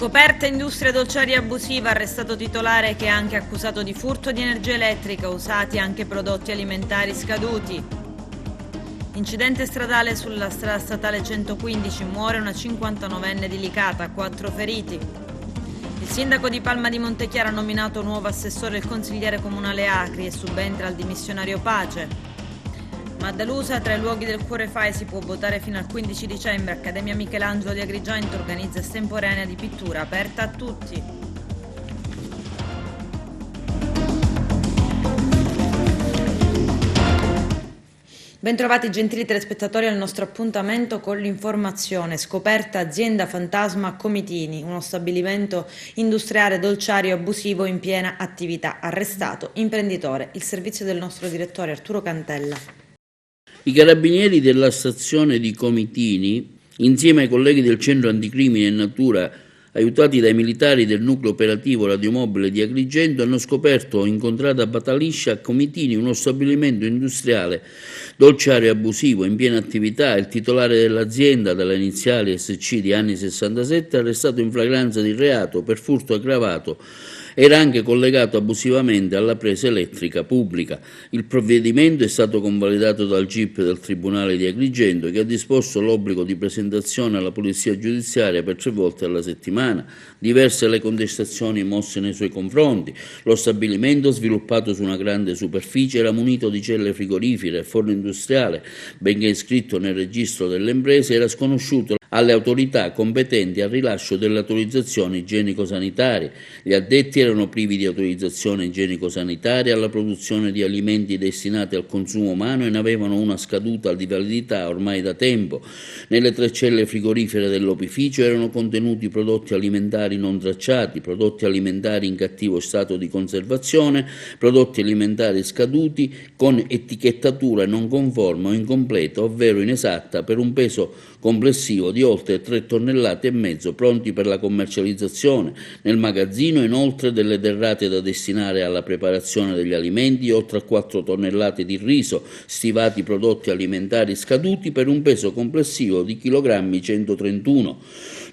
Scoperta industria dolciaria abusiva, arrestato titolare che è anche accusato di furto di energia elettrica, usati anche prodotti alimentari scaduti. Incidente stradale sulla strada statale 115, muore una 59enne di Licata, 4 feriti. Il sindaco di Palma di Montechiara ha nominato nuovo assessore del consigliere comunale Acri e subentra al dimissionario Pace. Maddalusa, tra i luoghi del Cuore Fai si può votare fino al 15 dicembre. Accademia Michelangelo di Agrigento organizza estemporanea di pittura aperta a tutti. Bentrovati gentili telespettatori al nostro appuntamento con l'informazione. Scoperta azienda fantasma a Comitini, uno stabilimento industriale dolciario abusivo in piena attività. Arrestato imprenditore. Il servizio del nostro direttore Arturo Cantella. I carabinieri della stazione di Comitini, insieme ai colleghi del centro anticrimine e natura, aiutati dai militari del nucleo operativo radiomobile di Agrigento, hanno scoperto in contrada Bataliscia a Comitini uno stabilimento industriale dolciario abusivo in piena attività. Il titolare dell'azienda, dalle iniziali SC di anni 67, arrestato in flagranza di reato per furto aggravato. Era anche collegato abusivamente alla presa elettrica pubblica. Il provvedimento è stato convalidato dal GIP del Tribunale di Agrigento, che ha disposto l'obbligo di presentazione alla Polizia Giudiziaria per 3 volte alla settimana. Diverse le contestazioni mosse nei suoi confronti. Lo stabilimento, sviluppato su una grande superficie, era munito di celle frigorifere e forno industriale, benché iscritto nel registro delle imprese, era sconosciuto alle autorità competenti al rilascio delle autorizzazioni igienico-sanitarie. Gli addetti erano privi di autorizzazione igienico-sanitaria alla produzione di alimenti destinati al consumo umano e ne avevano una scaduta di validità ormai da tempo. Nelle 3 celle frigorifere dell'opificio erano contenuti prodotti alimentari non tracciati, prodotti alimentari in cattivo stato di conservazione, prodotti alimentari scaduti con etichettatura non conforme o incompleta, ovvero inesatta, per un peso complessivo di oltre 3 tonnellate e mezzo pronti per la commercializzazione. Nel magazzino inoltre delle derrate da destinare alla preparazione degli alimenti, oltre a 4 tonnellate di riso, stivati prodotti alimentari scaduti per un peso complessivo di chilogrammi 131.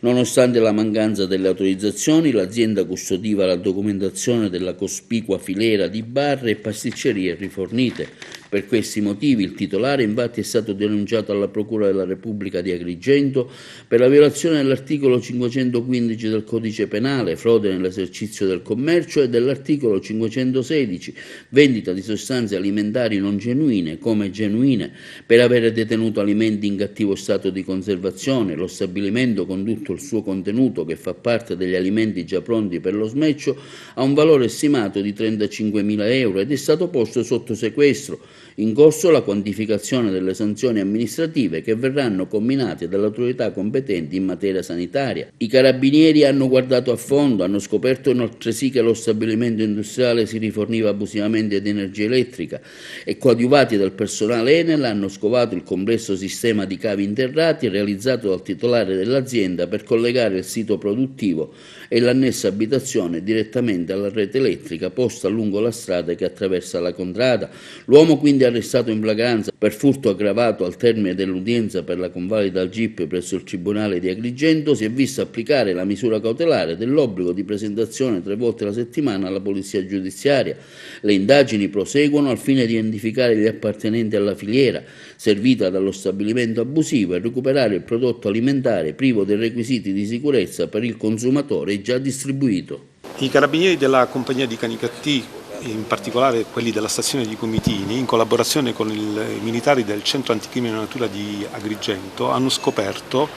Nonostante la mancanza delle autorizzazioni, l'azienda custodiva la documentazione della cospicua filiera di barre e pasticcerie rifornite. Per questi motivi il titolare infatti è stato denunciato alla Procura della Repubblica di Agrigento per la violazione dell'articolo 515 del Codice Penale, frode nell'esercizio del commercio, e dell'articolo 516, vendita di sostanze alimentari non genuine come genuine, per avere detenuto alimenti in cattivo stato di conservazione. Lo stabilimento, con tutto il suo contenuto che fa parte degli alimenti già pronti per lo smeccio, ha un valore stimato di 35.000 euro ed è stato posto sotto sequestro. In corso la quantificazione delle sanzioni amministrative che verranno comminate dalle autorità competenti in materia sanitaria. I carabinieri hanno guardato a fondo, hanno scoperto altresì che lo stabilimento industriale si riforniva abusivamente di energia elettrica e, coadiuvati dal personale Enel, hanno scovato il complesso sistema di cavi interrati realizzato dal titolare dell'azienda per collegare il sito produttivo e l'annessa abitazione direttamente alla rete elettrica posta lungo la strada che attraversa la contrada. L'uomo quindi arrestato in flagranza per furto aggravato al termine dell'udienza per la convalida al GIP presso il Tribunale di Agrigento, si è visto applicare la misura cautelare dell'obbligo di presentazione 3 volte alla settimana alla Polizia Giudiziaria. Le indagini proseguono al fine di identificare gli appartenenti alla filiera servita dallo stabilimento abusivo e recuperare il prodotto alimentare privo dei requisiti di sicurezza per il consumatore già distribuito. I carabinieri della compagnia di Canicattì, in particolare quelli della stazione di Comitini, in collaborazione con i militari del centro anticrimine e natura di Agrigento, hanno scoperto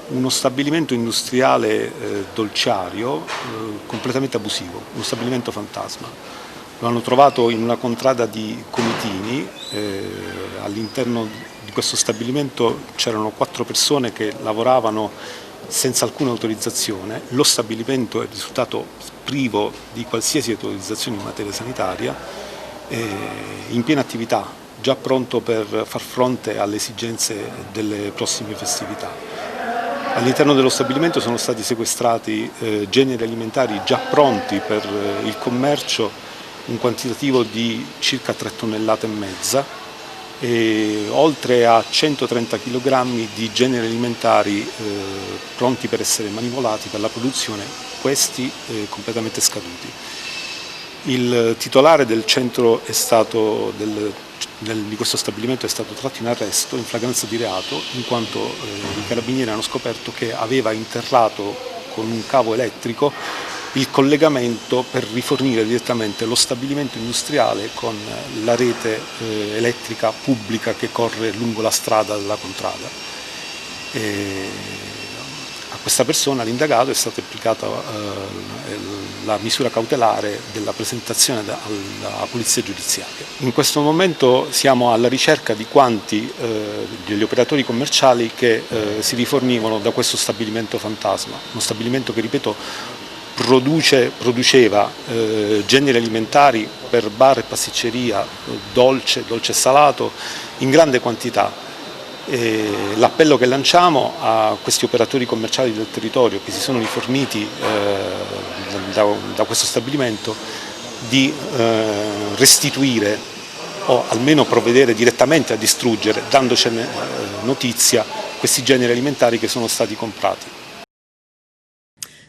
uno stabilimento industriale dolciario completamente abusivo, uno stabilimento fantasma. Lo hanno trovato in una contrada di Comitini. All'interno di questo stabilimento c'erano 4 persone che lavoravano senza alcuna autorizzazione. Lo stabilimento è risultato privo di qualsiasi autorizzazione in materia sanitaria, in piena attività, già pronto per far fronte alle esigenze delle prossime festività. All'interno dello stabilimento sono stati sequestrati generi alimentari già pronti per il commercio, un quantitativo di circa 3 tonnellate e mezza, oltre a 130 kg di generi alimentari pronti per essere manipolati per la produzione, questi completamente scaduti. Il titolare del centro di questo stabilimento è stato tratto in arresto in flagranza di reato, in quanto i carabinieri hanno scoperto che aveva interrato con un cavo elettrico il collegamento per rifornire direttamente lo stabilimento industriale con la rete elettrica pubblica che corre lungo la strada della contrada. A questa persona, l'indagato, è stata applicata la misura cautelare della presentazione alla polizia giudiziaria. In questo momento siamo alla ricerca di quanti degli operatori commerciali che si rifornivano da questo stabilimento fantasma, uno stabilimento che, ripeto, produceva generi alimentari per bar e pasticceria, dolce e salato in grande quantità. L'appello che lanciamo a questi operatori commerciali del territorio che si sono riforniti da questo stabilimento di restituire o almeno provvedere direttamente a distruggere, dandocene notizia, questi generi alimentari che sono stati comprati.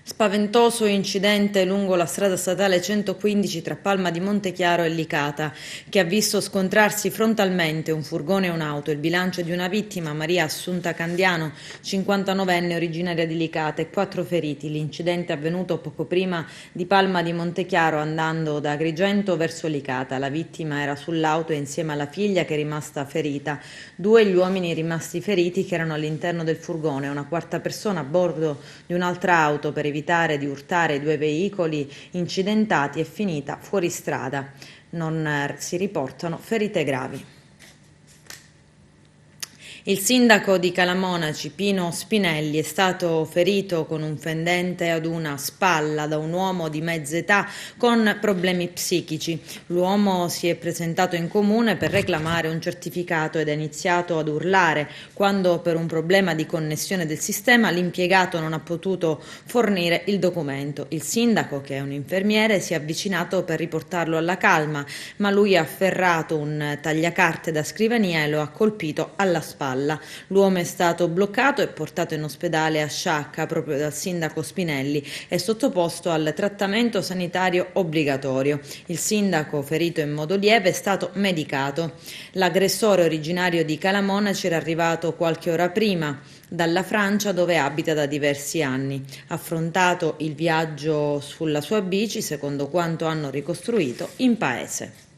Spaventoso incidente lungo la strada statale 115 tra Palma di Montechiaro e Licata, che ha visto scontrarsi frontalmente un furgone e un'auto. Il bilancio di una vittima, Maria Assunta Candiano, 59enne, originaria di Licata, e 4 feriti. L'incidente è avvenuto poco prima di Palma di Montechiaro, andando da Agrigento verso Licata. La vittima era sull'auto insieme alla figlia, che è rimasta ferita. 2 gli uomini rimasti feriti che erano all'interno del furgone. Una quarta persona a bordo di un'altra auto, per evitare di urtare i 2 veicoli incidentati, è finita fuori strada. Non si riportano ferite gravi. Il sindaco di Calamonaci, Pino Spinelli, è stato ferito con un fendente ad una spalla da un uomo di mezza età con problemi psichici. L'uomo si è presentato in comune per reclamare un certificato ed ha iniziato ad urlare quando, per un problema di connessione del sistema, l'impiegato non ha potuto fornire il documento. Il sindaco, che è un infermiere, si è avvicinato per riportarlo alla calma, ma lui ha afferrato un tagliacarte da scrivania e lo ha colpito alla spalla. L'uomo è stato bloccato e portato in ospedale a Sciacca proprio dal sindaco Spinelli e sottoposto al trattamento sanitario obbligatorio. Il sindaco, ferito in modo lieve, è stato medicato. L'aggressore, originario di Calamonaci, era arrivato qualche ora prima dalla Francia, dove abita da diversi anni. Ha affrontato il viaggio sulla sua bici, secondo quanto hanno ricostruito in paese.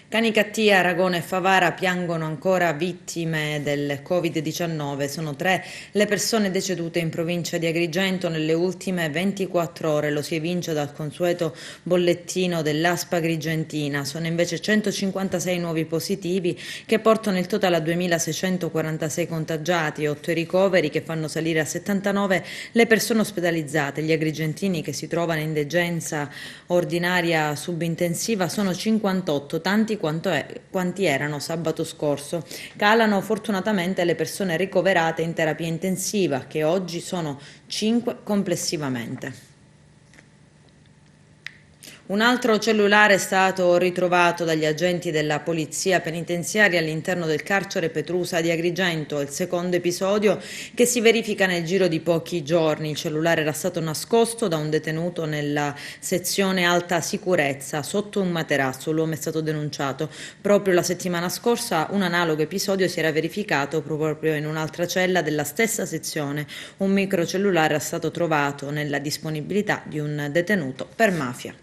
Canicattì, Aragona e Favara piangono ancora vittime del Covid-19. Sono 3 le persone decedute in provincia di Agrigento nelle ultime 24 ore. Lo si evince dal consueto bollettino dell'ASP Agrigentina. Sono invece 156 nuovi positivi, che portano il totale a 2.646 contagiati e 8 ricoveri, che fanno salire a 79 le persone ospedalizzate. Gli agrigentini che si trovano in degenza ordinaria subintensiva sono 58, tanti quanti erano sabato scorso. Calano fortunatamente le persone ricoverate in terapia intensiva, che oggi sono 5 complessivamente. Un altro cellulare è stato ritrovato dagli agenti della polizia penitenziaria all'interno del carcere Petrusa di Agrigento. È il secondo episodio che si verifica nel giro di pochi giorni. Il cellulare era stato nascosto da un detenuto nella sezione alta sicurezza sotto un materasso. L'uomo è stato denunciato. Proprio la settimana scorsa un analogo episodio si era verificato proprio in un'altra cella della stessa sezione. Un microcellulare era stato trovato nella disponibilità di un detenuto per mafia.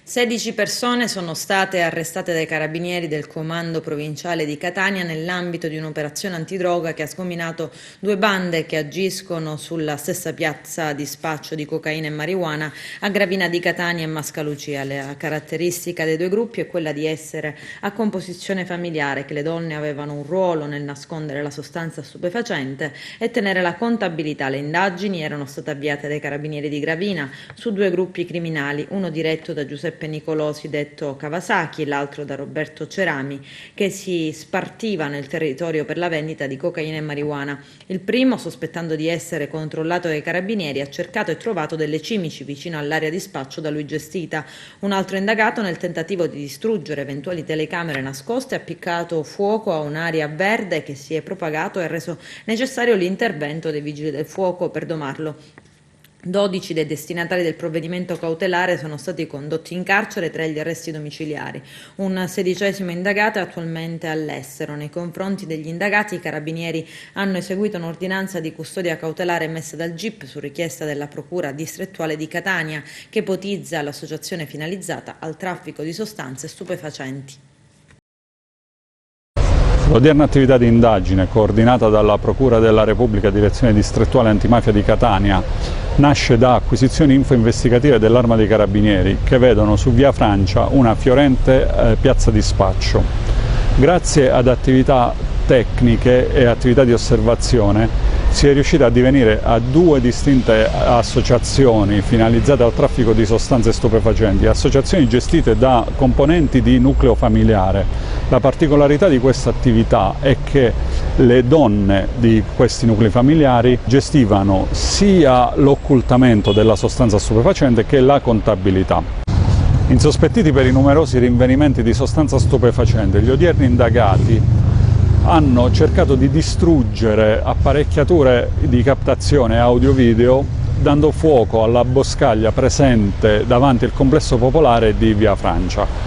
16 persone sono state arrestate dai carabinieri del comando provinciale di Catania nell'ambito di un'operazione antidroga che ha scombinato 2 bande che agiscono sulla stessa piazza di spaccio di cocaina e marijuana a Gravina di Catania e Mascalucia. La caratteristica dei 2 gruppi è quella di essere a composizione familiare, che le donne avevano un ruolo nel nascondere la sostanza stupefacente e tenere la contabilità. Le indagini erano state avviate dai carabinieri di Gravina su 2 gruppi criminali, uno diretto da Giuseppe Giuseppe Nicolosi, detto Kawasaki, l'altro da Roberto Cerami, che si spartivano il territorio per la vendita di cocaina e marijuana. Il primo, sospettando di essere controllato dai carabinieri, ha cercato e trovato delle cimici vicino all'area di spaccio da lui gestita. Un altro indagato, nel tentativo di distruggere eventuali telecamere nascoste, ha appiccato fuoco a un'area verde che si è propagato e ha reso necessario l'intervento dei vigili del fuoco per domarlo. 12 dei destinatari del provvedimento cautelare sono stati condotti in carcere tra gli arresti domiciliari. Un 16° indagato è attualmente all'estero. Nei confronti degli indagati i carabinieri hanno eseguito un'ordinanza di custodia cautelare emessa dal GIP su richiesta della Procura distrettuale di Catania, che ipotizza l'associazione finalizzata al traffico di sostanze stupefacenti. L'odierna attività di indagine, coordinata dalla Procura della Repubblica Direzione Distrettuale Antimafia di Catania, nasce da acquisizioni info-investigative dell'Arma dei Carabinieri che vedono su via Francia una fiorente piazza di spaccio. Grazie ad attività tecniche e attività di osservazione si è riusciti a addivenire a 2 distinte associazioni finalizzate al traffico di sostanze stupefacenti, associazioni gestite da componenti di nucleo familiare. La particolarità di questa attività è che le donne di questi nuclei familiari gestivano sia l'occultamento della sostanza stupefacente che la contabilità. Insospettiti per i numerosi rinvenimenti di sostanza stupefacente, gli odierni indagati hanno cercato di distruggere apparecchiature di captazione audio-video dando fuoco alla boscaglia presente davanti al complesso popolare di via Francia.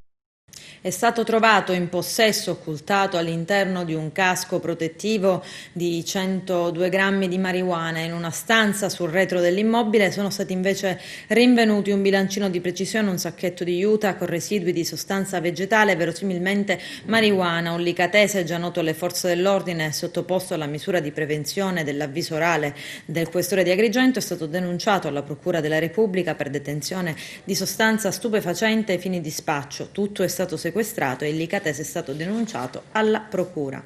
È stato trovato in possesso occultato all'interno di un casco protettivo di 102 grammi di marijuana. In una stanza sul retro dell'immobile sono stati invece rinvenuti un bilancino di precisione, un sacchetto di juta con residui di sostanza vegetale, verosimilmente marijuana. Un licatese già noto alle forze dell'ordine e sottoposto alla misura di prevenzione dell'avviso orale del questore di Agrigento è stato denunciato alla Procura della Repubblica per detenzione di sostanza stupefacente ai fini di spaccio. Tutto è stato sequestrato e il licatese è stato denunciato alla Procura.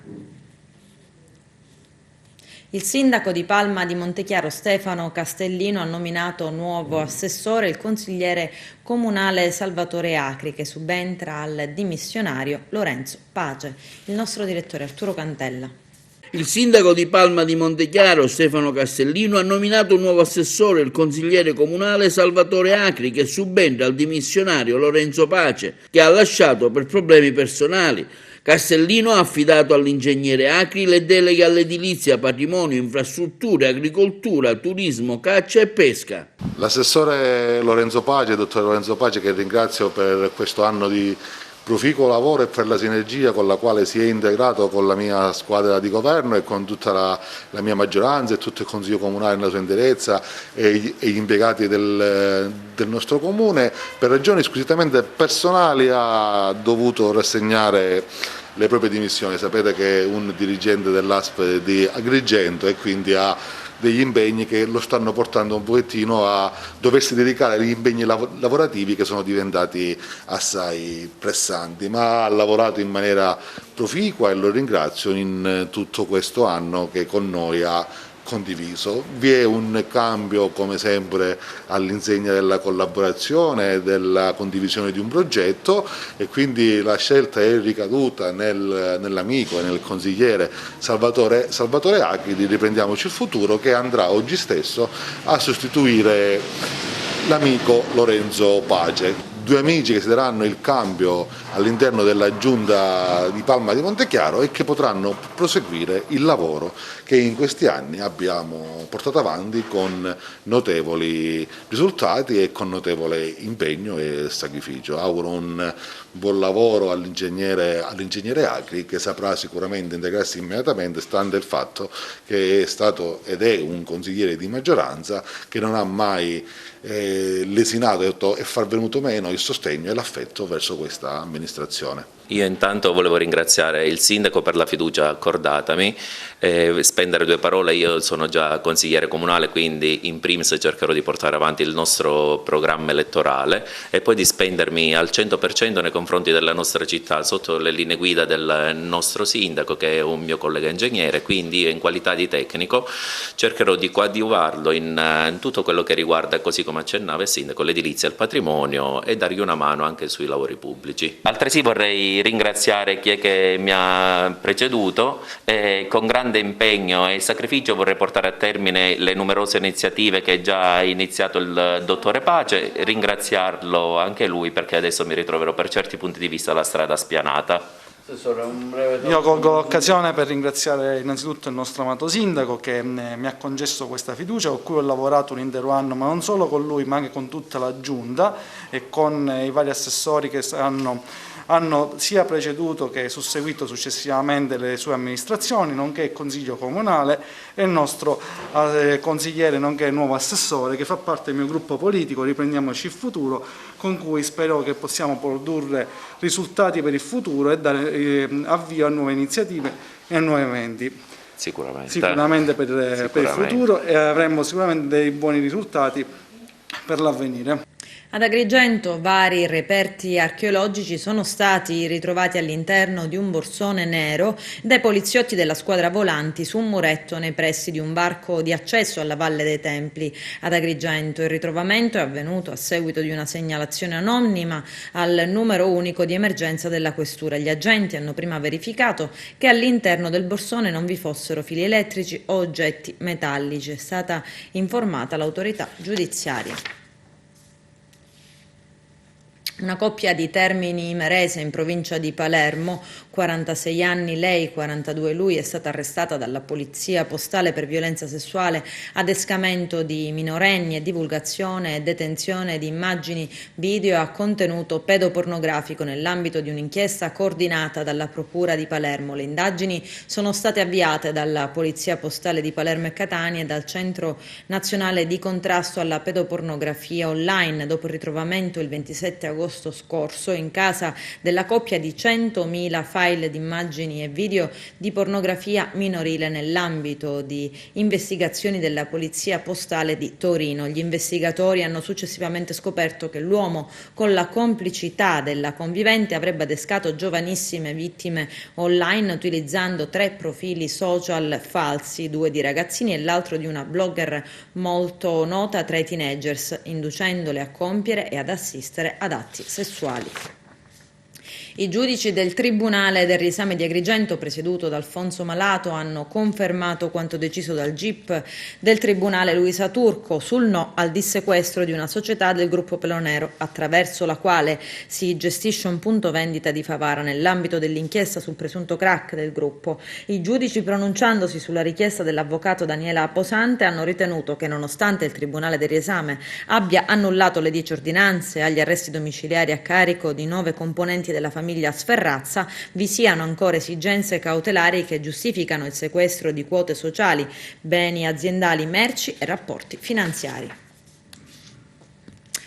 Il sindaco di Palma di Montechiaro Stefano Castellino ha nominato nuovo assessore il consigliere comunale Salvatore Acri, che subentra al dimissionario Lorenzo Pace. Il nostro direttore Arturo Cantella. Il sindaco di Palma di Montechiaro, Stefano Castellino, ha nominato un nuovo assessore, il consigliere comunale Salvatore Acri, che subentra al dimissionario Lorenzo Pace, che ha lasciato per problemi personali. Castellino ha affidato all'ingegnere Acri le deleghe all'edilizia, patrimonio, infrastrutture, agricoltura, turismo, caccia e pesca. L'assessore Lorenzo Pace, dottor Lorenzo Pace, che ringrazio per questo anno di proficuo lavoro e per la sinergia con la quale si è integrato con la mia squadra di governo e con tutta la mia maggioranza e tutto il Consiglio Comunale nella sua interezza e gli impiegati del nostro Comune. Per ragioni squisitamente personali ha dovuto rassegnare le proprie dimissioni. Sapete che è un dirigente dell'ASP di Agrigento e quindi ha degli impegni che lo stanno portando un pochettino a doversi dedicare agli impegni lavorativi che sono diventati assai pressanti, ma ha lavorato in maniera proficua e lo ringrazio in tutto questo anno che con noi ha condiviso. Vi è un cambio come sempre all'insegna della collaborazione, della condivisione di un progetto e quindi la scelta è ricaduta nell'amico e nel consigliere Salvatore Acri di Riprendiamoci il Futuro, che andrà oggi stesso a sostituire l'amico Lorenzo Pace. 2 amici che si daranno il cambio all'interno della giunta di Palma di Montechiaro e che potranno proseguire il lavoro che in questi anni abbiamo portato avanti con notevoli risultati e con notevole impegno e sacrificio. Auguro un buon lavoro all'ingegnere Acri, che saprà sicuramente integrarsi immediatamente, stante il fatto che è stato ed è un consigliere di maggioranza che non ha mai lesinato e far venuto meno il sostegno e l'affetto verso questa amministrazione. Io intanto volevo ringraziare il Sindaco per la fiducia accordatami, spendere due parole. Io sono già consigliere comunale, quindi in primis cercherò di portare avanti il nostro programma elettorale e poi di spendermi al 100% nei confronti della nostra città sotto le linee guida del nostro Sindaco, che è un mio collega ingegnere, quindi io in qualità di tecnico cercherò di coadiuvarlo in tutto quello che riguarda, così come accennava il Sindaco, l'edilizia e il patrimonio, e dargli una mano anche sui lavori pubblici. Altresì vorrei ringraziare chi è che mi ha preceduto e con grande impegno e sacrificio vorrei portare a termine le numerose iniziative che già ha iniziato il dottore Pace, ringraziarlo anche lui perché adesso mi ritroverò per certi punti di vista la strada spianata. Io colgo l'occasione per ringraziare innanzitutto il nostro amato Sindaco che mi ha concesso questa fiducia, con cui ho lavorato un intero anno, ma non solo con lui ma anche con tutta la Giunta e con i vari assessori che hanno sia preceduto che susseguito successivamente le sue amministrazioni, nonché il Consiglio Comunale e il nostro consigliere nonché nuovo assessore che fa parte del mio gruppo politico, Riprendiamoci il Futuro, con cui spero che possiamo produrre risultati per il futuro e dare avvio a nuove iniziative e a nuovi eventi. Sicuramente per il futuro, e avremo sicuramente dei buoni risultati per l'avvenire. Ad Agrigento vari reperti archeologici sono stati ritrovati all'interno di un borsone nero dai poliziotti della squadra volanti su un muretto nei pressi di un varco di accesso alla Valle dei Templi ad Agrigento. Il ritrovamento è avvenuto a seguito di una segnalazione anonima al numero unico di emergenza della questura. Gli agenti hanno prima verificato che all'interno del borsone non vi fossero fili elettrici o oggetti metallici. È stata informata l'autorità giudiziaria. Una coppia di Termini Imerese in provincia di Palermo, 46 anni lei, 42 lui, è stata arrestata dalla polizia postale per violenza sessuale, adescamento di minorenni e divulgazione e detenzione di immagini video a contenuto pedopornografico nell'ambito di un'inchiesta coordinata dalla Procura di Palermo. Le indagini sono state avviate dalla Polizia Postale di Palermo e Catania e dal Centro Nazionale di Contrasto alla Pedopornografia Online, dopo il ritrovamento il 27 agosto scorso in casa della coppia di 100.000 file di immagini e video di pornografia minorile nell'ambito di investigazioni della Polizia Postale di Torino. Gli investigatori hanno successivamente scoperto che l'uomo, con la complicità della convivente, avrebbe adescato giovanissime vittime online utilizzando 3 profili social falsi, 2 di ragazzini e l'altro di una blogger molto nota tra i teenagers, inducendole a compiere e ad assistere ad atti sessuali. I giudici del Tribunale del Riesame di Agrigento, presieduto da Alfonso Malato, hanno confermato quanto deciso dal GIP del Tribunale Luisa Turco sul no al dissequestro di una società del gruppo Pelonero, attraverso la quale si gestisce un punto vendita di Favara nell'ambito dell'inchiesta sul presunto crack del gruppo. I giudici, pronunciandosi sulla richiesta dell'avvocato Daniela Posante, hanno ritenuto che, nonostante il Tribunale del Riesame abbia annullato le 10 ordinanze agli arresti domiciliari a carico di 9 componenti della famiglia Sferrazza, vi siano ancora esigenze cautelari che giustificano il sequestro di quote sociali, beni aziendali, merci e rapporti finanziari.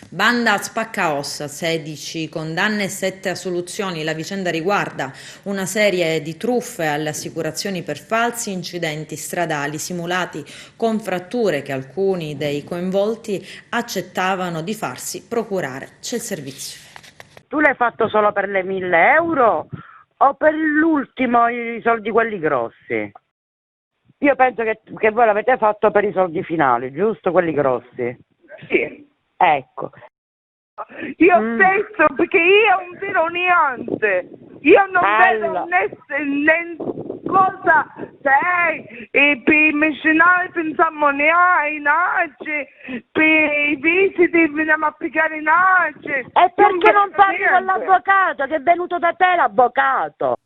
Banda spaccaossa, 16 condanne e 7 assoluzioni. La vicenda riguarda una serie di truffe alle assicurazioni per falsi incidenti stradali simulati con fratture che alcuni dei coinvolti accettavano di farsi procurare. C'è il servizio. Tu l'hai fatto solo per le 1.000 euro o per l'ultimo i soldi quelli grossi? Io penso che voi l'avete fatto per i soldi finali, giusto? Quelli grossi? Sì. Ecco. Io penso perché io ho un vero niente. Io non vedo né cosa sei e per i medicinali pensiamo neanche, per i visiti veniamo a pigliare neanche. E perché non parli con l'avvocato che è venuto da te l'avvocato?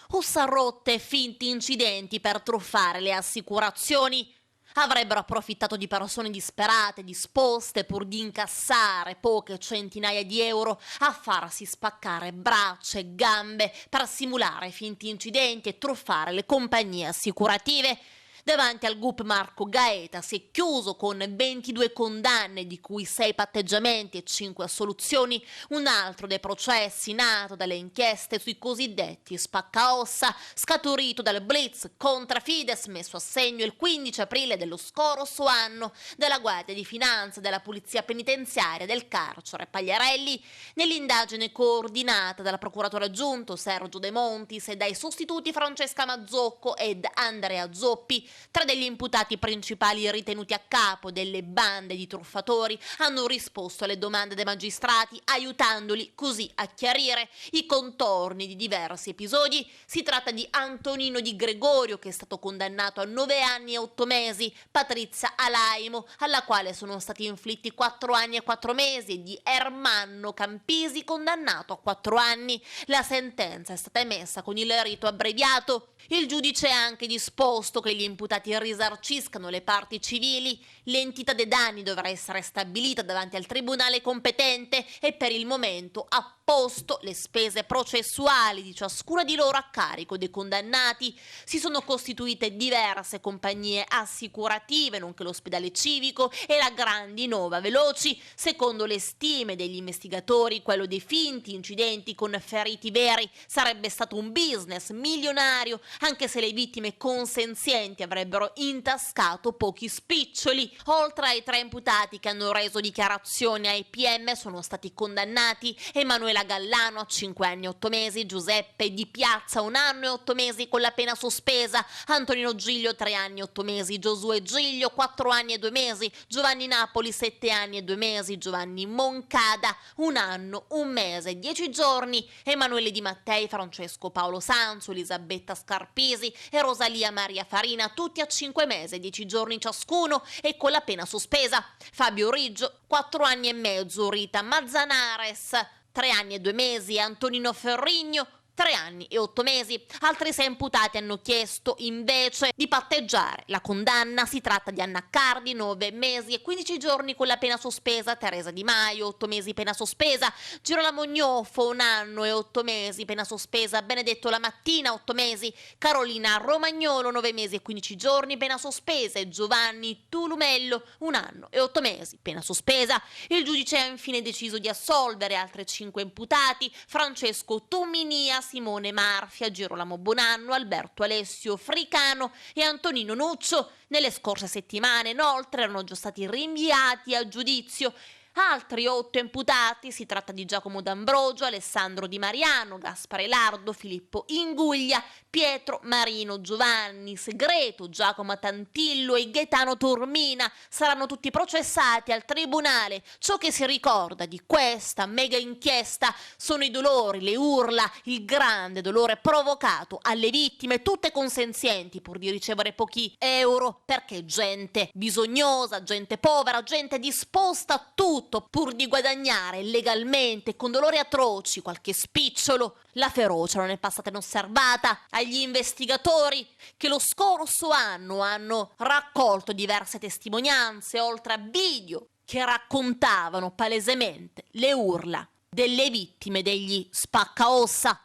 Ossa rotte e finti incidenti per truffare le assicurazioni. Avrebbero approfittato di persone disperate, disposte pur di incassare poche centinaia di euro a farsi spaccare braccia e gambe per simulare finti incidenti e truffare le compagnie assicurative. Davanti al GUP Marco Gaeta si è chiuso con 22 condanne, di cui 6 patteggiamenti e 5 assoluzioni, un altro dei processi nato dalle inchieste sui cosiddetti spaccaossa, scaturito dal blitz contra Fides messo a segno il 15 aprile dello scorso anno dalla Guardia di Finanza della Polizia Penitenziaria del carcere Pagliarelli, nell'indagine coordinata dal procuratore aggiunto Sergio De Montis e dai sostituti Francesca Mazzocco ed Andrea Zoppi. Tre degli imputati principali ritenuti a capo delle bande di truffatori hanno risposto alle domande dei magistrati, aiutandoli così a chiarire i contorni di diversi episodi. Si tratta di Antonino Di Gregorio, che è stato condannato a 9 anni e 8 mesi, Patrizia Alaimo, alla quale sono stati inflitti 4 anni e 4 mesi, e di Ermanno Campisi, condannato a 4 anni. La sentenza è stata emessa con il rito abbreviato. Il giudice ha anche disposto che gli imputati risarciscano le parti civili. L'entità dei danni dovrà essere stabilita davanti al tribunale competente e per il momento ha posto le spese processuali di ciascuna di loro a carico dei condannati. Si sono costituite diverse compagnie assicurative, nonché l'ospedale civico e la Grandi Nova Veloci. Secondo le stime degli investigatori, quello dei finti incidenti con feriti veri sarebbe stato un business milionario, anche se le vittime consenzienti avrebbero intascato pochi spiccioli. Oltre ai 3 imputati che hanno reso dichiarazione ai PM, sono stati condannati Emanuela Gallano a 5 anni e 8 mesi, Giuseppe Di Piazza 1 anno e 8 mesi con la pena sospesa, Antonino Giglio 3 anni e 8 mesi, Giosuè Giglio 4 anni e 2 mesi, Giovanni Napoli 7 anni e 2 mesi, Giovanni Moncada 1 anno, 1 mese e 10 giorni, Emanuele Di Mattei, Francesco Paolo Sanzo, Elisabetta Scarpisi e Rosalia Maria Farina, tutti a 5 mesi e 10 giorni ciascuno e con la pena sospesa. Fabio Riggio 4 anni e mezzo, Rita Mazzanares 3 anni e 2 mesi, Antonino Ferrigno 3 anni e 8 mesi. Altri 6 imputati hanno chiesto invece di patteggiare la condanna. Si tratta di Anna Cardi 9 mesi e 15 giorni con la pena sospesa, Teresa Di Maio 8 mesi pena sospesa, Girolamo Gnoffo 1 anno e 8 mesi pena sospesa, Benedetto Lamattina 8 mesi, Carolina Romagnolo 9 mesi e 15 giorni pena sospesa e Giovanni Tulumello 1 anno e 8 mesi pena sospesa. Il giudice ha infine deciso di assolvere altre 5 imputati: Francesco Tumminia, Simone Marfia, Girolamo Bonanno, Alberto Alessio Fricano e Antonino Nuccio. Nelle scorse settimane inoltre erano già stati rinviati a giudizio altri 8 imputati. Si tratta di Giacomo D'Ambrogio, Alessandro Di Mariano, Gaspare Lardo, Filippo Inguglia, Pietro Marino, Giovanni Segreto, Giacomo Tantillo e Gaetano Turmina. Saranno tutti processati al tribunale. Ciò che si ricorda di questa mega inchiesta sono i dolori, le urla, il grande dolore provocato alle vittime, tutte consenzienti pur di ricevere pochi euro, perché gente bisognosa, gente povera, gente disposta a tutto pur di guadagnare legalmente con dolori atroci qualche spicciolo. La ferocia non è passata inosservata agli investigatori, che lo scorso anno hanno raccolto diverse testimonianze, oltre a video che raccontavano palesemente le urla delle vittime degli spaccaossa.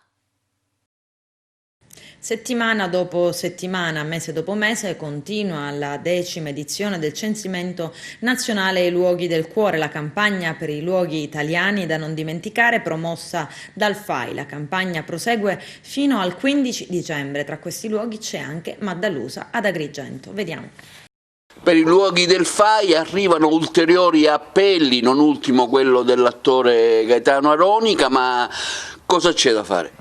Settimana dopo settimana, mese dopo mese, continua la 10ª edizione del Censimento Nazionale ai Luoghi del Cuore, la campagna per i luoghi italiani da non dimenticare promossa dal FAI. La campagna prosegue fino al 15 dicembre. Tra questi luoghi c'è anche Maddalusa ad Agrigento. Vediamo. Per i luoghi del FAI arrivano ulteriori appelli, non ultimo quello dell'attore Gaetano Aronica, ma cosa c'è da fare?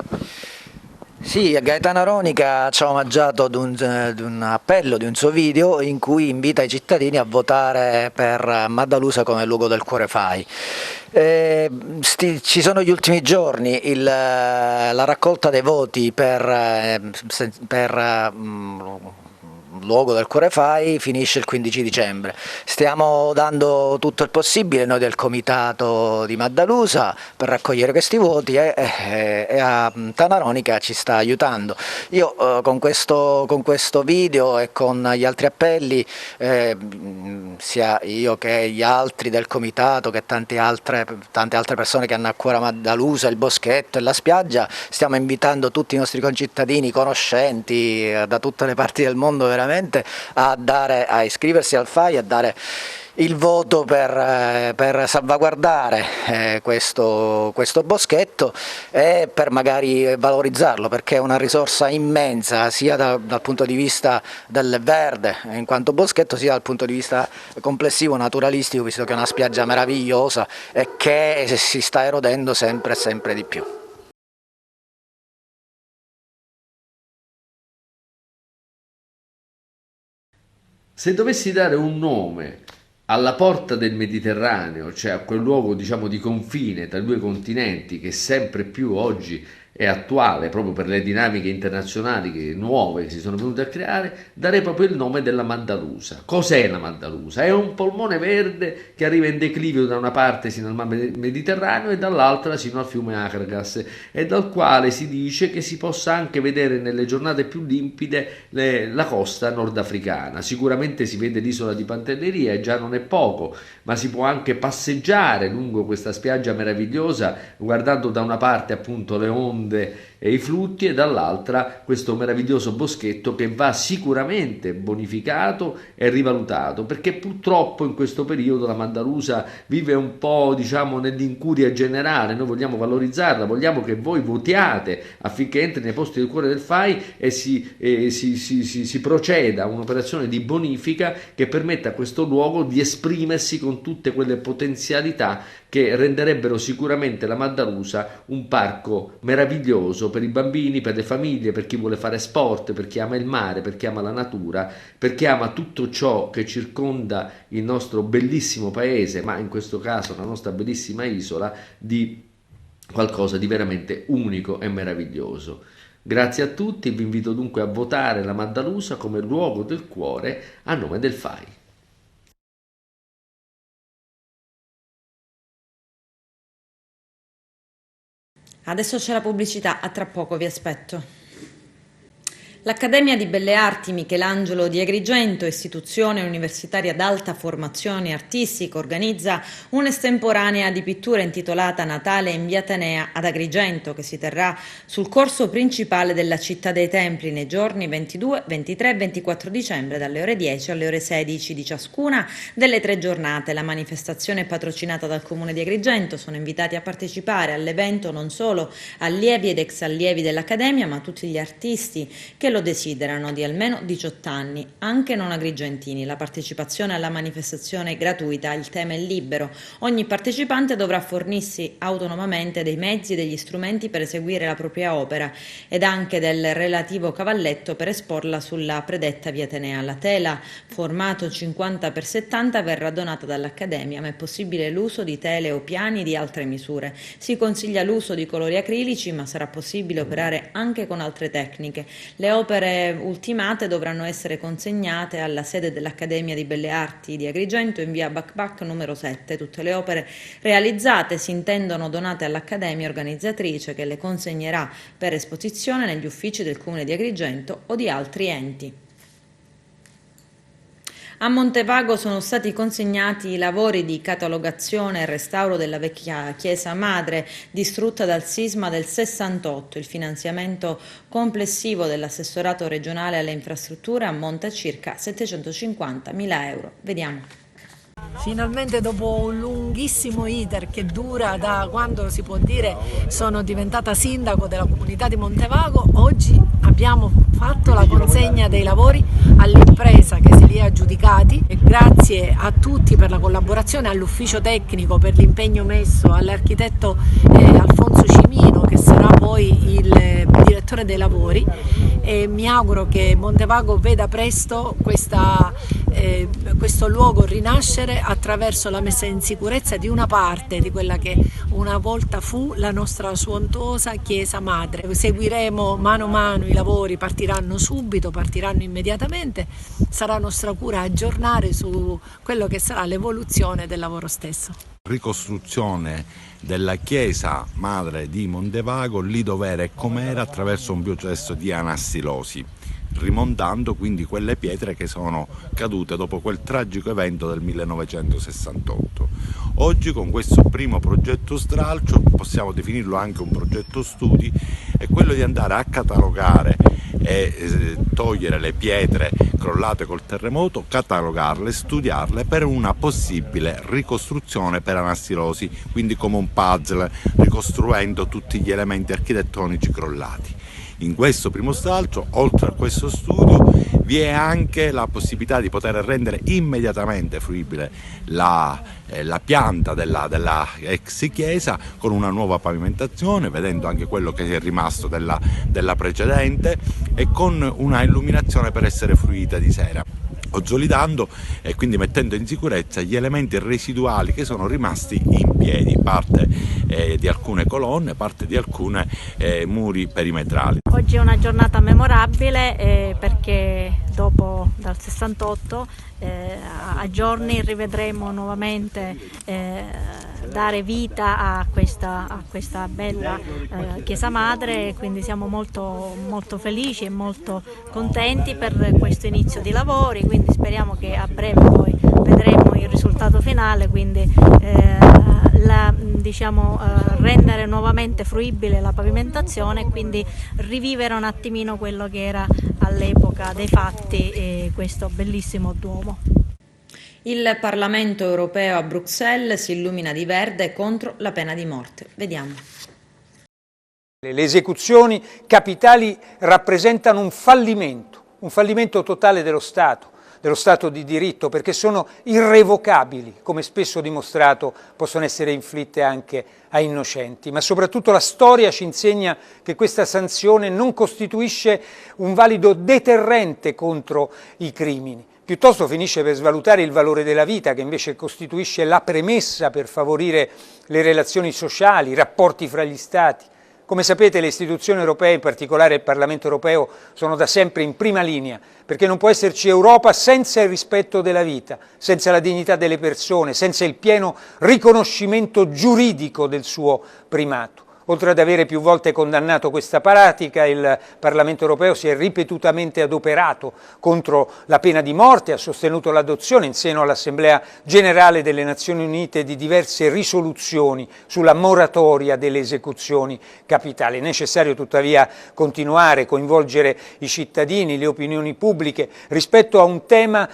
Sì, Gaetano Aronica ci ha omaggiato di un appello, di un suo video in cui invita i cittadini a votare per Maddalusa come luogo del cuore FAI. Ci sono gli ultimi giorni, la raccolta dei voti per luogo del cuore FAI finisce il 15 dicembre. Stiamo dando tutto il possibile noi del comitato di Maddalusa per raccogliere questi voti e Tanaronica ci sta aiutando. Io con questo video e con gli altri appelli, sia io che gli altri del comitato, che tante altre persone che hanno a cuore Maddalusa, il boschetto e la spiaggia, stiamo invitando tutti i nostri concittadini, conoscenti da tutte le parti del mondo veramente, assolutamente a iscriversi al FAI, a dare il voto per salvaguardare questo boschetto e per magari valorizzarlo, perché è una risorsa immensa sia dal punto di vista del verde in quanto boschetto, sia dal punto di vista complessivo naturalistico, visto che è una spiaggia meravigliosa e che si sta erodendo sempre e sempre di più. Se dovessi dare un nome alla porta del Mediterraneo, cioè a quel luogo diciamo di confine tra i due continenti che sempre più oggi è attuale proprio per le dinamiche internazionali nuove che si sono venute a creare, darei proprio il nome della Maddalusa. Cos'è la Maddalusa? È un polmone verde che arriva in declivio da una parte sino al mar Mediterraneo e dall'altra sino al fiume Akragas, e dal quale si dice che si possa anche vedere nelle giornate più limpide la costa nordafricana. Sicuramente si vede l'isola di Pantelleria e già non è poco, ma si può anche passeggiare lungo questa spiaggia meravigliosa guardando da una parte appunto le onde e i flutti e dall'altra questo meraviglioso boschetto che va sicuramente bonificato e rivalutato, perché purtroppo in questo periodo la Maddalusa vive un po' diciamo nell'incuria generale. Noi vogliamo valorizzarla, vogliamo che voi votiate affinché entri nei posti del cuore del FAI e si proceda a un'operazione di bonifica che permetta a questo luogo di esprimersi con tutte quelle potenzialità che renderebbero sicuramente la Maddalusa un parco meraviglioso per i bambini, per le famiglie, per chi vuole fare sport, per chi ama il mare, per chi ama la natura, per chi ama tutto ciò che circonda il nostro bellissimo paese, ma in questo caso la nostra bellissima isola, di qualcosa di veramente unico e meraviglioso. Grazie a tutti, vi invito dunque a votare la Maddalusa come luogo del cuore a nome del FAI. Adesso c'è la pubblicità, a tra poco vi aspetto. L'Accademia di Belle Arti Michelangelo di Agrigento, istituzione universitaria ad alta formazione artistica, organizza un'estemporanea di pittura intitolata Natale in via Atenea ad Agrigento, che si terrà sul corso principale della Città dei Templi nei giorni 22, 23 e 24 dicembre dalle ore 10 alle ore 16 di ciascuna delle 3 giornate. La manifestazione è patrocinata dal Comune di Agrigento. Sono invitati a partecipare all'evento non solo allievi ed ex allievi dell'Accademia, ma tutti gli artisti che lo desiderano, di almeno 18 anni, anche non agrigentini. La partecipazione alla manifestazione è gratuita, il tema è libero. Ogni partecipante dovrà fornirsi autonomamente dei mezzi e degli strumenti per eseguire la propria opera ed anche del relativo cavalletto per esporla sulla predetta via Atenea. La tela, formato 50x70, verrà donata dall'Accademia, ma è possibile l'uso di tele o piani di altre misure. Si consiglia l'uso di colori acrilici, ma sarà possibile operare anche con altre tecniche. Le opere ultimate dovranno essere consegnate alla sede dell'Accademia di Belle Arti di Agrigento in via Bacbac numero 7. Tutte le opere realizzate si intendono donate all'Accademia organizzatrice, che le consegnerà per esposizione negli uffici del Comune di Agrigento o di altri enti. A Montevago sono stati consegnati i lavori di catalogazione e restauro della vecchia chiesa madre distrutta dal sisma del 68. Il finanziamento complessivo dell'assessorato regionale alle infrastrutture ammonta a circa 750.000 euro. Vediamo. Finalmente, dopo un lunghissimo iter che dura da quando, si può dire, sono diventata sindaco della comunità di Montevago, oggi abbiamo fatto la consegna dei lavori all'impresa che se li ha aggiudicati, e grazie a tutti per la collaborazione, all'ufficio tecnico per l'impegno messo, all'architetto Alfonso Cimino, che sarà poi il direttore dei lavori, e mi auguro che Montevago veda presto questo luogo rinascere attraverso la messa in sicurezza di una parte di quella che una volta fu la nostra suontuosa chiesa madre. Seguiremo mano a mano i lavori, partiranno subito, partiranno immediatamente, sarà nostra cura aggiornare su quello che sarà l'evoluzione del lavoro stesso. Ricostruzione della chiesa madre di Montevago lì dove era e com'era attraverso un processo di anastilosi, rimontando quindi quelle pietre che sono cadute dopo quel tragico evento del 1968. Oggi con questo primo progetto stralcio, possiamo definirlo anche un progetto studi, è quello di andare a catalogare e togliere le pietre crollate col terremoto, catalogarle, studiarle per una possibile ricostruzione per anastilosi, quindi come un puzzle, ricostruendo tutti gli elementi architettonici crollati. In questo primo stralcio, oltre a questo studio, vi è anche la possibilità di poter rendere immediatamente fruibile la pianta della ex chiesa con una nuova pavimentazione, vedendo anche quello che è rimasto della precedente e con una illuminazione per essere fruita di sera, consolidando e quindi mettendo in sicurezza gli elementi residuali che sono rimasti in piedi, parte di alcune colonne, parte di alcune muri perimetrali. Oggi è una giornata memorabile perché dopo dal 68 a giorni rivedremo nuovamente dare vita a questa bella chiesa madre, quindi siamo molto felici e molto contenti per questo inizio di lavori, quindi speriamo che a breve poi vedremo il risultato finale, quindi rendere nuovamente fruibile la pavimentazione e quindi rivivere un attimino quello che era all'epoca dei fatti questo bellissimo Duomo. Il Parlamento europeo a Bruxelles si illumina di verde contro la pena di morte. Vediamo. Le esecuzioni capitali rappresentano un fallimento totale dello Stato di diritto, perché sono irrevocabili, come spesso dimostrato possono essere inflitte anche a innocenti. Ma soprattutto la storia ci insegna che questa sanzione non costituisce un valido deterrente contro i crimini. Piuttosto finisce per svalutare il valore della vita, che invece costituisce la premessa per favorire le relazioni sociali, i rapporti fra gli Stati. Come sapete, le istituzioni europee, in particolare il Parlamento europeo, sono da sempre in prima linea, perché non può esserci Europa senza il rispetto della vita, senza la dignità delle persone, senza il pieno riconoscimento giuridico del suo primato. Oltre ad avere più volte condannato questa pratica, il Parlamento europeo si è ripetutamente adoperato contro la pena di morte, ha sostenuto l'adozione in seno all'Assemblea Generale delle Nazioni Unite di diverse risoluzioni sulla moratoria delle esecuzioni capitali. È necessario tuttavia continuare, coinvolgere i cittadini, le opinioni pubbliche rispetto a un tema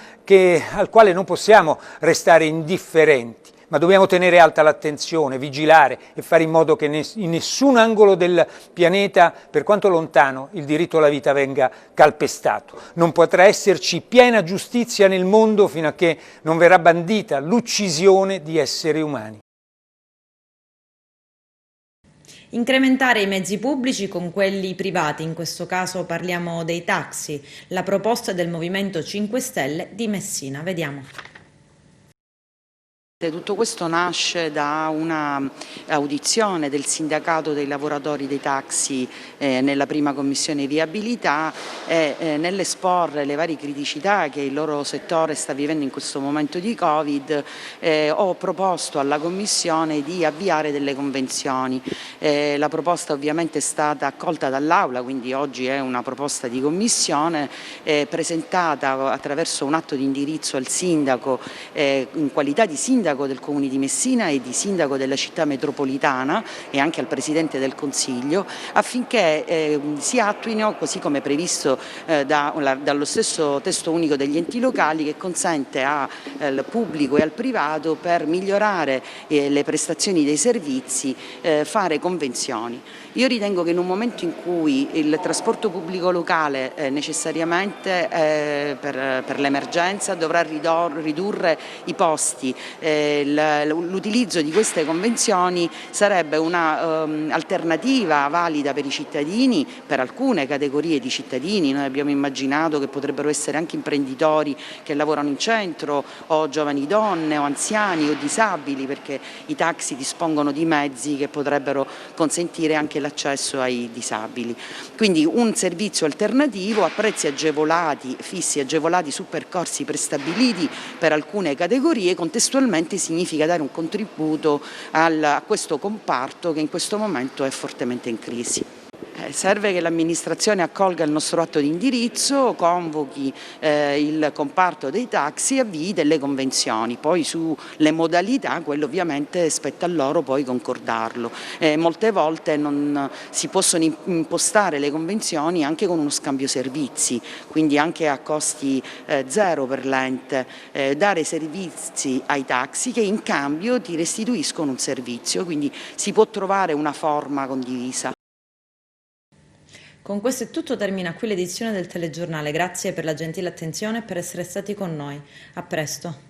al quale non possiamo restare indifferenti. Ma dobbiamo tenere alta l'attenzione, vigilare e fare in modo che in nessun angolo del pianeta, per quanto lontano, il diritto alla vita venga calpestato. Non potrà esserci piena giustizia nel mondo fino a che non verrà bandita l'uccisione di esseri umani. Incrementare i mezzi pubblici con quelli privati, in questo caso parliamo dei taxi, la proposta del Movimento 5 Stelle di Messina. Vediamo. Tutto questo nasce da una audizione del sindacato dei lavoratori dei taxi nella prima commissione viabilità e nell'esporre le varie criticità che il loro settore sta vivendo in questo momento di Covid ho proposto alla commissione di avviare delle convenzioni. La proposta ovviamente è stata accolta dall'Aula, quindi oggi è una proposta di commissione presentata attraverso un atto di indirizzo al sindaco in qualità di sindaco del Comune di Messina e di sindaco della città metropolitana e anche al Presidente del Consiglio affinché si attuino, così come previsto dallo stesso testo unico degli enti locali, che consente al pubblico e al privato, per migliorare le prestazioni dei servizi, fare convenzioni. Io ritengo che in un momento in cui il trasporto pubblico locale necessariamente per l'emergenza dovrà ridurre i posti, l'utilizzo di queste convenzioni sarebbe un'alternativa valida per i cittadini, per alcune categorie di cittadini. Noi abbiamo immaginato che potrebbero essere anche imprenditori che lavorano in centro, o giovani donne, o anziani, o disabili, perché i taxi dispongono di mezzi che potrebbero consentire anche l'accesso ai disabili. Quindi un servizio alternativo a prezzi agevolati, fissi agevolati su percorsi prestabiliti per alcune categorie, contestualmente significa dare un contributo a questo comparto che in questo momento è fortemente in crisi. Serve che l'amministrazione accolga il nostro atto di indirizzo, convochi il comparto dei taxi e avvii delle convenzioni, poi sulle modalità quello ovviamente spetta a loro poi concordarlo. Molte volte non si possono impostare le convenzioni anche con uno scambio servizi, quindi anche a costi zero per l'ente, dare servizi ai taxi che in cambio ti restituiscono un servizio, quindi si può trovare una forma condivisa. Con questo è tutto, termina qui l'edizione del telegiornale. Grazie per la gentile attenzione e per essere stati con noi. A presto.